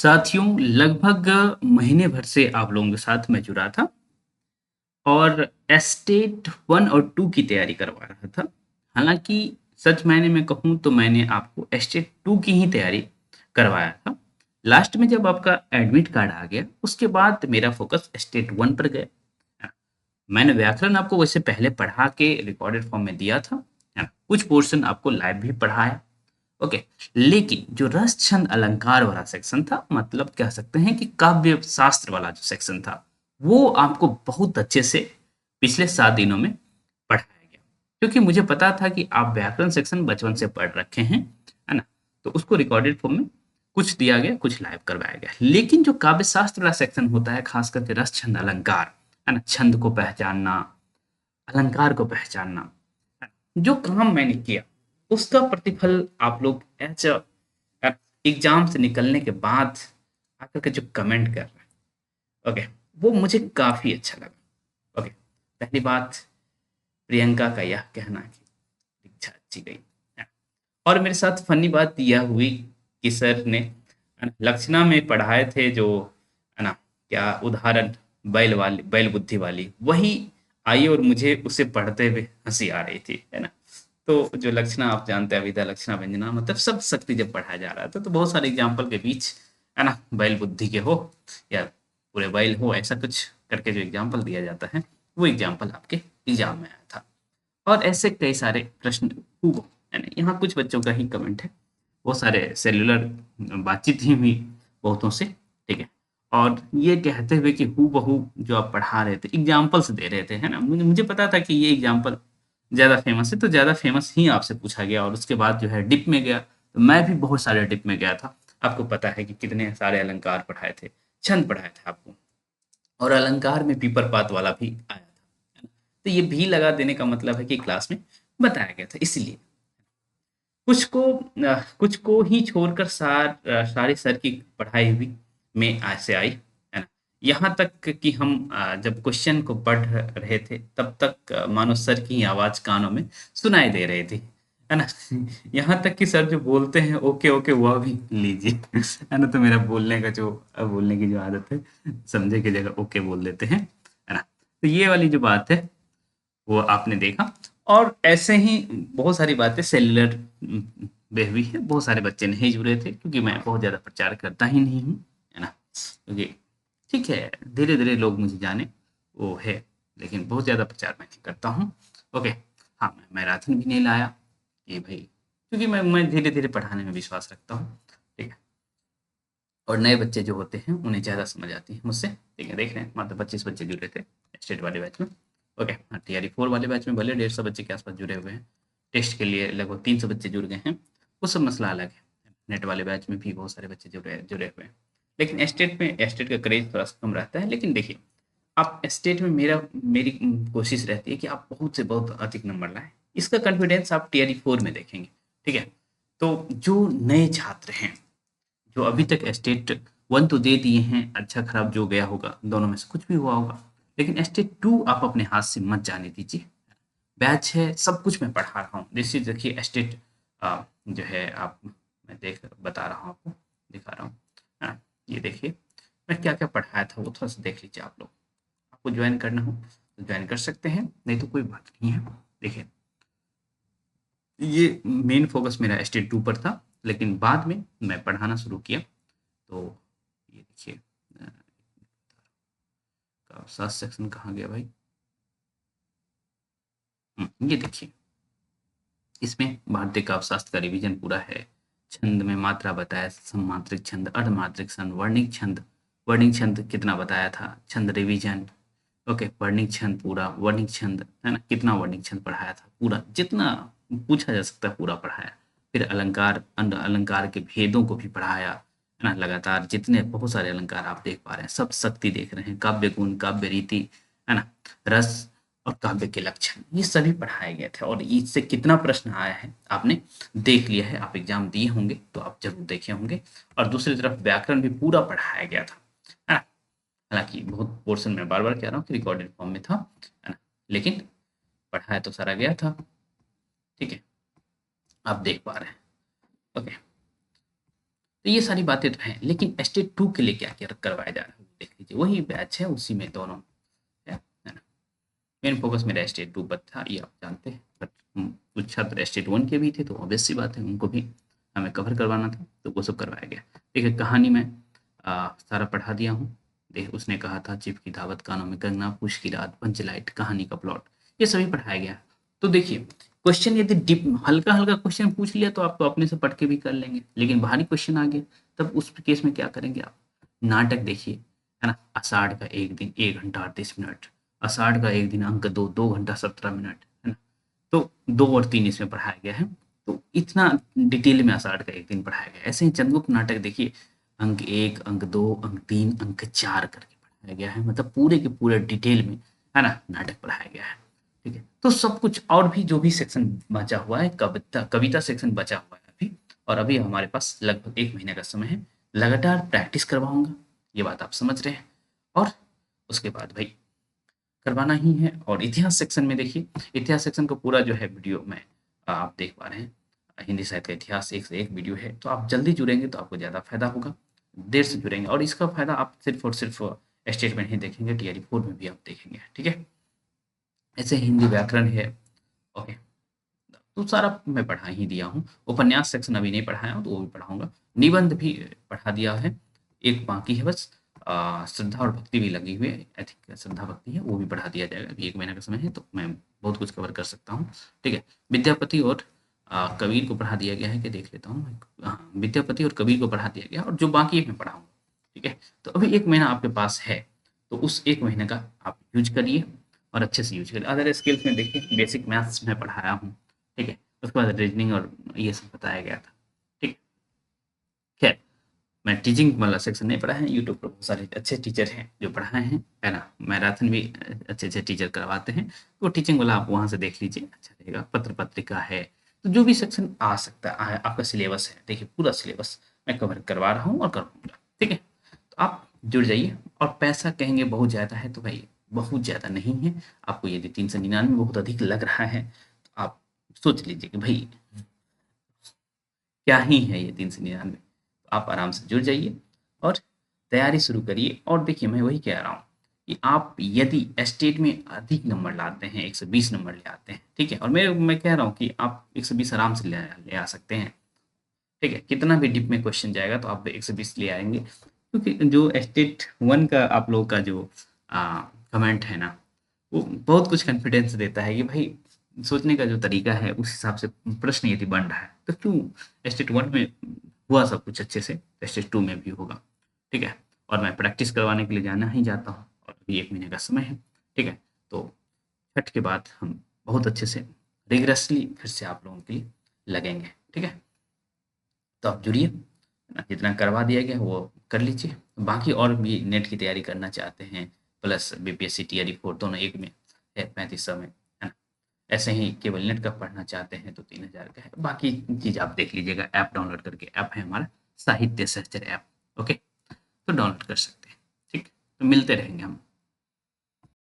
साथियों, लगभग महीने भर से आप लोगों के साथ मैं जुड़ा था और एस्टेट 1 और 2 की तैयारी करवा रहा था। हालाँकि सच मायने में कहूँ तो मैंने आपको एस्टेट 2 की ही तैयारी करवाया था। लास्ट में जब आपका एडमिट कार्ड आ गया, उसके बाद मेरा फ़ोकस एस्टेट 1 पर गया। अ, मैंने व्याकरण आपको वैसे पहले पढ़ा के रिकॉर्डेड फ़ॉर्म में दिया था, है ना? कुछ पोर्शन आपको लाइव भी पढ़ाया। ओके, लेकिन जो रस छंद अलंकार वाला सेक्शन था, मतलब कह सकते हैं कि काव्य शास्त्र वाला जो सेक्शन था, वो आपको बहुत अच्छे से पिछले 7 दिनों में पढ़ाया गया। क्योंकि मुझे पता था कि आप व्याकरण सेक्शन बचपन से पढ़ रखे हैं, है ना? तो उसको रिकॉर्डेड फॉर्म में कुछ दिया गया, कुछ लाइव करवाया गया। लेकिन जो काव्य शास्त्र वाला सेक्शन होता है, खास करके रस छंद अलंकार, है ना? छंद को पहचानना, अलंकार को पहचानना, जो काम मैंने किया, उसका प्रतिफल आप लोग एज अ एग्ज़ाम से निकलने के बाद आकर के जो कमेंट कर रहे हैं, ओके, वो मुझे काफ़ी अच्छा लगा। ओके, पहली बात, प्रियंका का यह कहना कि परीक्षा अच्छी गई। और मेरे साथ फ़नी बात यह हुई कि सर ने लक्षणा में पढ़ाए थे जो, है ना, क्या उदाहरण, बैल बुद्धि वाली, वही आई और मुझे उसे पढ़ते हुए हँसी आ रही थी, है ना? तो जो लक्षणा आप जानते हैं, अभिधा, लक्षणा, व्यंजना, मतलब सब शक्ति जब पढ़ाया जा रहा था, तो बहुत सारे एग्ज़ाम्पल के बीच, है ना, बैल बुद्धि के हो या पूरे बैल हो, ऐसा कुछ करके जो एग्ज़ाम्पल दिया जाता है, वो एग्ज़ाम्पल आपके एग्ज़ाम में आया था। और ऐसे कई सारे प्रश्न हूबहू, है ना? यहाँ कुछ बच्चों का ही कमेंट है, बहुत सारे सेल्युलर बातचीत ही हुई बहुतों से, ठीक है? और ये कहते हुए कि हूबहू जो आप पढ़ा रहे थे, एग्ज़ाम्पल्स दे रहे थे, है ना? मुझे मुझे पता था कि ये एग्ज़ाम्पल ज़्यादा फ़ेमस है, तो ज़्यादा फ़ेमस ही आपसे पूछा गया और उसके बाद जो है डिप में गया, तो मैं भी बहुत सारे डिप में गया था। आपको पता है कि कितने सारे अलंकार पढ़ाए थे, छंद पढ़ाए थे आपको। और अलंकार में पीपर पात वाला भी आया था, है ना? तो ये भी लगा देने का मतलब है कि क्लास में बताया गया था, इसलिए कुछ को ही छोड़कर सारे सर की पढ़ाई हुई में ऐसे आई, है ना? यहाँ तक कि हम जब क्वेश्चन को पढ़ रहे थे, तब तक मानो सर की आवाज़ कानों में सुनाई दे रही थी, है ना? यहाँ तक कि सर जो बोलते हैं ओके ओके, वह भी लीजिए, है ना? तो मेरा बोलने की जो आदत है, समझे की जगह ओके बोल देते हैं, है ना? तो ये वाली जो बात है, वो आपने देखा। और ऐसे ही बहुत सारी बातें सेल्युलर में हुई है, बहुत सारे बच्चे नहीं जुड़े थे क्योंकि मैं बहुत ज़्यादा प्रचार करता ही नहीं हूँ, है ना? क्योंकि ठीक है, धीरे-धीरे लोग मुझे जाने, वो है, लेकिन बहुत ज़्यादा प्रचार मैं नहीं करता हूँ। ओके, हाँ, मैं मैराथन भी नहीं लाया कि भई, क्योंकि मैं धीरे-धीरे पढ़ाने में विश्वास रखता हूँ, ठीक है? और नए बच्चे जो होते हैं, उन्हें ज़्यादा समझ आती है मुझसे, ठीक है? देख रहे हैं, मात्र 25 बच्चे जुड़े थे स्टेट वाले बैच में। ओके, हाँ, टीआरई 4 वाले बैच में भले 150 बच्चे के आसपास जुड़े हुए हैं। टेस्ट के लिए लगभग 300 बच्चे जुड़ गए हैं, वो सब मसला अलग है। नेट वाले बैच में भी बहुत सारे बच्चे जुड़े जुड़े हुए हैं। लेकिन एस्टेट का क्रेज़ थोड़ा-सा कम रहता है। लेकिन देखिए, आप एस्टेट में मेरी कोशिश रहती है कि आप बहुत से बहुत अधिक नंबर लाएँ। इसका कॉन्फिडेंस आप टीआरई 4 में देखेंगे, ठीक है? तो जो नए छात्र हैं, जो अभी तक एस्टेट 1 तो दे दिए हैं, अच्छा खराब जो गया होगा, दोनों में से कुछ भी हुआ होगा। लेकिन एस्टेट 2 आप अपने हाथ से मत जाने दीजिए। बैच है, सब कुछ मैं पढ़ा रहा हूँ। जैसे देखिए एस्टेट जो है, आप, मैं देख बता रहा हूँ आपको, दिखा रहा हूँ। ये देखिए, मैं क्या-क्या पढ़ाया था, वो थोड़ा-सा देख लीजिए आप लोग। आपको जॉइन करना हो, तो जॉइन कर सकते हैं, नहीं तो कोई बात नहीं है। देखिए, ये मेन फ़ोकस मेरा एस्टेट 2 पर था, लेकिन बाद में मैं पढ़ाना शुरू किया, तो ये देखिए, काव्यशास्त्र सेक्शन कहाँ गया भाई? ये देखिए, इसमें भारतीय काव्यशास्त्र का रिवीजन पूरा है। छंद में मात्रा बताया, सममात्रिक छंद, अर्धमात्रिक छंद, वर्णिक छंद कितना बताया था, छंद रिवीजन, ओके, वर्णिक छंद पूरा, वर्णिक छंद, है ना? कितना वर्णिक छंद पढ़ाया था, पूरा जितना पूछा जा सकता है पूरा पढ़ाया। फिर अलंकार, अंड अलंकार के भेदों को भी पढ़ाया, है ना? लगातार जितने बहुत सारे अलंकार आप देख पा रहे हैं, सब शक्ति देख रहे हैं, काव्य गुण, काव्य रीति, है ना? रस और काव्य के लक्षण, ये सभी पढ़ाए गए थे। और इससे कितना प्रश्न आया है आपने देख लिया है, आप एग्जाम दिए होंगे तो आप जरूर देखे होंगे। और दूसरी तरफ व्याकरण भी पूरा पढ़ाया गया था, है ना? हालांकि बहुत पोर्शन में बार बार कह रहा हूँ कि रिकॉर्डेड फॉर्म में था, है ना? लेकिन पढ़ाया तो सारा गया था, ठीक है? आप देख पा रहे हैं, ओके? तो तो ये सारी बातें तो हैं, लेकिन स्टेट 2 के लिए क्या-क्या करवाया जा रहा है, देख लीजिए। वही बैच है, उसी में दोनों है ना? मेन फोकस मेरा स्टेट 2 पर था, ये आप जानते हैं। बट कुछ छात्र स्टेट 1 के भी थे, तो ऑब्वियस सी बात है उनको भी हमें कवर करवाना था, तो वो सब करवाया गया। देखिए कहानी में सारा पढ़ा दिया हूँ। देख उसने कहा था चिप की दावत, कानों में कंगना, पूछ की रात, पंच लाइट, कहानी का प्लॉट, ये सभी पढ़ाया गया। तो देखिए क्वेश्चन यदि डीप हल्का-हल्का क्वेश्चन पूछ लिया तो आप तो अपने से पढ़ के भी कर लेंगे, लेकिन भारी क्वेश्चन आ गया, तब उस केस में क्या करेंगे आप? नाटक देखिए, है ना? आषाढ़ का एक दिन 1 घंटा 38 मिनट, आषाढ़ का एक दिन अंक 2, 2 घंटा 17 मिनट, है ना? तो 2 और 3 इसमें पढ़ाया गया है। तो इतना डिटेल में आषाढ़ का एक दिन पढ़ाया गया है। ऐसे ही चंद्रगुप्त नाटक देखिए, अंक 1, अंक 2, अंक 3, अंक 4 करके पढ़ाया गया है। मतलब पूरे के पूरे डिटेल में, है ना? नाटक पढ़ाया गया है। ठीक है? तो सब कुछ और भी जो भी सेक्शन बचा हुआ है, कविता कविता सेक्शन बचा हुआ है अभी, और अभी हमारे पास लगभग 1 महीने का समय है। लगातार प्रैक्टिस करवाऊँगा, ये बात आप समझ रहे हैं। और उसके बाद भई करवाना ही है। और इतिहास सेक्शन में देखिए, इतिहास सेक्शन का पूरा जो है वीडियो में आप देख पा रहे हैं। हिंदी साहित्य का इतिहास एक से एक वीडियो है, तो आप जल्दी जुड़ेंगे तो आपको ज़्यादा फायदा होगा। देर से जुड़ेंगे और इसका फायदा आप सिर्फ और सिर्फ स्टेट में नहीं देखेंगे, टीआरई 4 में भी आप देखेंगे। ठीक है? ऐसे हिंदी व्याकरण है। ओके, तो सारा मैं पढ़ा ही दिया हूँ। उपन्यास सेक्शन अभी नहीं पढ़ाया हूँ, तो वो भी पढ़ाऊँगा। निबंध भी पढ़ा दिया है, एक बाकी है बस। श्रद्धा और भक्ति भी लगी हुई है, आई थिंक श्रद्धा भक्ति है, वो भी पढ़ा दिया जाएगा। अभी 1 महीने का समय है, तो मैं बहुत कुछ कवर कर सकता हूँ। ठीक है? विद्यापति और कबीर को पढ़ा दिया गया है कि देख लेता हूँ। हाँ, विद्यापति और कबीर को पढ़ा दिया गया और जो बाकी है मैं पढ़ाऊँगा। ठीक है? तो अभी 1 महीना आपके पास है, तो उस 1 महीने का आप यूज़ करिए और अच्छे से यूज़ करिए। अदर स्किल्स में देखिए बेसिक मैथ्स मैं पढ़ाया हूँ। ठीक है? उसके बाद रीजनिंग और ये सब बताया गया था। ठीक है? खैर, मैं टीचिंग वाला सेक्शन नहीं पढ़ाया है, यूट्यूब पर बहुत सारे अच्छे टीचर हैं जो पढ़ाए हैं, है ना? मैराथन भी अच्छे-अच्छे टीचर करवाते हैं, तो टीचिंग वाला आप वहाँ से देख लीजिए, अच्छा रहेगा। पत्र-पत्रिका है, तो जो भी सेक्शन आ सकता है, आपका सिलेबस है, देखिए पूरा सिलेबस मैं कवर करवा रहा हूँ और करवाऊँगा। ठीक है? तो आप जुड़ जाइए। और पैसा कहेंगे बहुत ज़्यादा है, तो भाई बहुत ज़्यादा नहीं है। आपको यदि 399 बहुत अधिक लग रहा है, तो आप सोच लीजिए कि भई क्या ही है ये 399। आप आराम से जुड़ जाइए और तैयारी शुरू करिए। और देखिए मैं वही कह रहा हूँ कि आप यदि स्टेट में अधिक नंबर लाते हैं, 120 नंबर ले आते हैं, ठीक है? और मैं कह रहा हूँ कि आप 120 आराम से ले ले आ सकते हैं। ठीक है? कितना भी डीप में क्वेश्चन जाएगा तो आप 120 ले आएँगे। क्योंकि जो स्टेट 1 का आप लोगों का जो कमेंट है ना, वो बहुत कुछ कॉन्फिडेंस देता है कि भाई सोचने का जो तरीका है उस हिसाब से प्रश्न यदि बन रहा है, तो क्यों स्टेट 1 में हुआ सब कुछ अच्छे से, तो स्टेट 2 में भी होगा। ठीक है? और मैं प्रैक्टिस करवाने के लिए जाना ही जाता हूँ और अभी 1 महीने का समय है। ठीक है? तो छठ के बाद हम बहुत अच्छे से रिगरसली फिर से आप लोगों के लिए लगेंगे। ठीक है? तो आप जुड़िए, जितना करवा दिया गया है वो कर लीजिए। बाकी और भी नेट की तैयारी करना चाहते हैं, प्लस बीपीएससी टीआरई 4 दोनों एक में है, 3500 में, है ना? ऐसे ही केवल नेट का पढ़ना चाहते हैं तो 3000 का है। बाकी चीज़ आप देख लीजिएगा, ऐप डाउनलोड करके। ऐप है हमारा साहित्य सहचर ऐप। ओके? तो डाउनलोड कर सकते हैं। ठीक? तो मिलते रहेंगे हम।